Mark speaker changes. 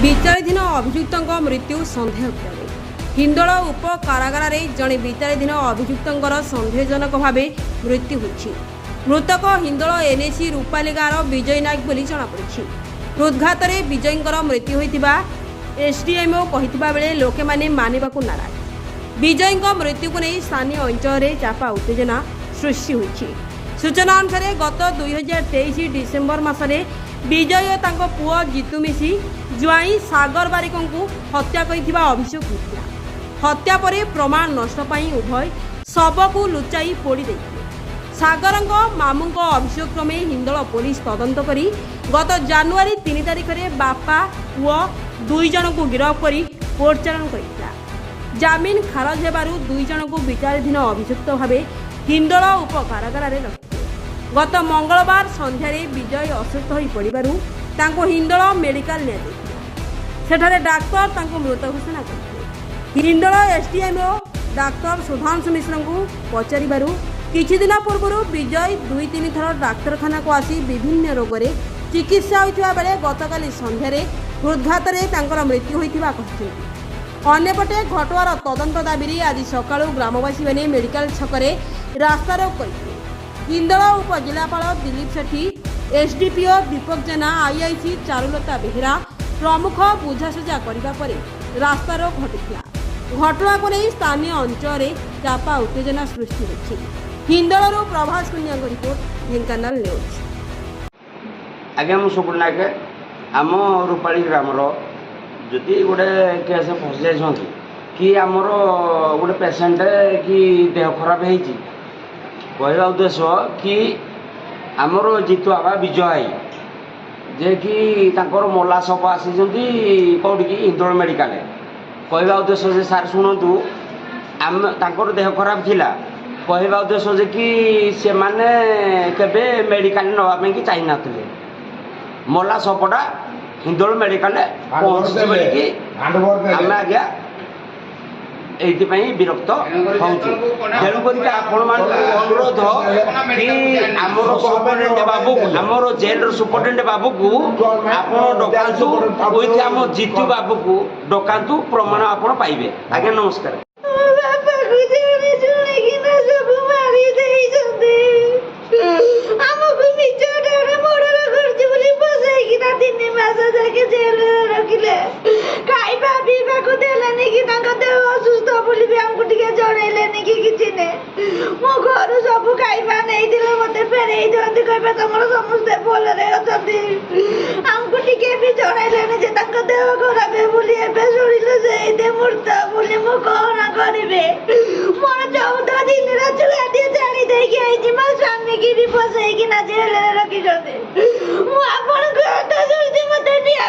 Speaker 1: विचाराधीन अभियुक्त मृत्यु सन्देह क्रिया हिंदोल उप कारागार जड़े विचाराधीन अभियुक्त सन्देहजनक भाव मृत्यु होती। मृतक हिंदोल एनएसी रूपाली गाँव विजय नायक बोली जमापड़ी। हृदघात विजय मृत्यु होता एसडीएमओ कहता बेले लोके माने मानिबाकु नाराज। विजय मृत्यु को नहीं स्थानीय अंचल चापा उत्तेजना सृष्टि होती। सूचना अनुसार गत 2023 डिसेम्बर मासरे विजय और तांको पुओ जीतू मिसी ज्वाई सागर बारिक हत्या कर अभियोग होता। हत्या पर प्रमाण नष्ट पाई उभय शव को लुचाई पोड़ी देते। सागर मामू अभियोग क्रमे हिंदोल पुलिस तदंत करी गत जानुआरी 3 तारिख में बापा पुओ 2 जन को गिरफ्त कर कोर्ट चालाण करता। जामिन खारज होबारु 2 जन को विचाराधीन अभियुक्त भाव हिंदोल उप कारागार रखिले। गत मंगलवार संध्यारे विजय असुस्थ हो पड़ू हिंदोल मेडिकल निठारे डाक्तर मृत घोषणा करते। हिंदोल एसडीएमओ डाक्तर सुधांशु मिश्र को पचारू किछि दिन पूर्व विजय 2-3 थर डाक्तरखाना को आसी विभिन्न रोग में चिकित्सा होता बेले गतकाली संध्यारे हृदघात मृत्यु होता कहते। अन्यपटे घटवार तदंत दाबी आज सकाळु ग्रामवासी मैंने मेडिकल छकरे रास्ता रोक करते। हिंदोल उपजिलापाल दिलीप सेठी, एसडीपीओ दीपक जेना, आईआईसी चारुलता बेहेरा प्रमुख बुझासुझा करने पर रास्ता रोक घटी। घटना को नहीं स्थानीय अंचल चापा उत्तेजना सृष्टि होती। हिंदोल प्रभास कुनिया रिपोर्ट, ढेंकानाल न्यूज।
Speaker 2: आज्ञा मु सुकुल नायक आम रूपाली ग्रामर जदि गोटे केस फस जाइछंती कि आमर गोटे पेसेंट कि देह खराब होती कहवा उद्देश्य कि आमर जीतू बाबा विजय भाई जे कि तांकर मला शव आसी कौटी कि हिंदोल मेडिकल कहवा उद्देश्य जे सार शुणु आम तांकर देह खराब थिला कहवा उद्देश्य जे कि से माने केबे मेडिकल नवाई कि चाह नथिले मला शवटा हिंदोल मेडिकल पहुँची बोलिकी आम आज्ञा ये विरक्त तेणुक आपण अनुरोध कि आमर सुपरिटेडेंट बाबू आमर जेल सुपरिटेडेंट बाबू को आप डकातु विथ आम जीतू बाबू को डकातु प्रमाण आप पाइबे। आज्ञा नमस्कार।
Speaker 3: मो घर सब खाइबा नहीं दिले मते फेरे दियंती कहबे तमर समस्ते बोल रे अछंती हमको टिके भी जणाइलेनी जे तांको देह खराब हे बोली एबे सुनिले जे दे मूर्ता बोली मो कोन करिबे मोर 14 दिन रा चला दे जानी दे के आई जी मा स्वामी की भी फसई कि ना जेल रे रखी जते मो आपन को तो सुरती मते दिया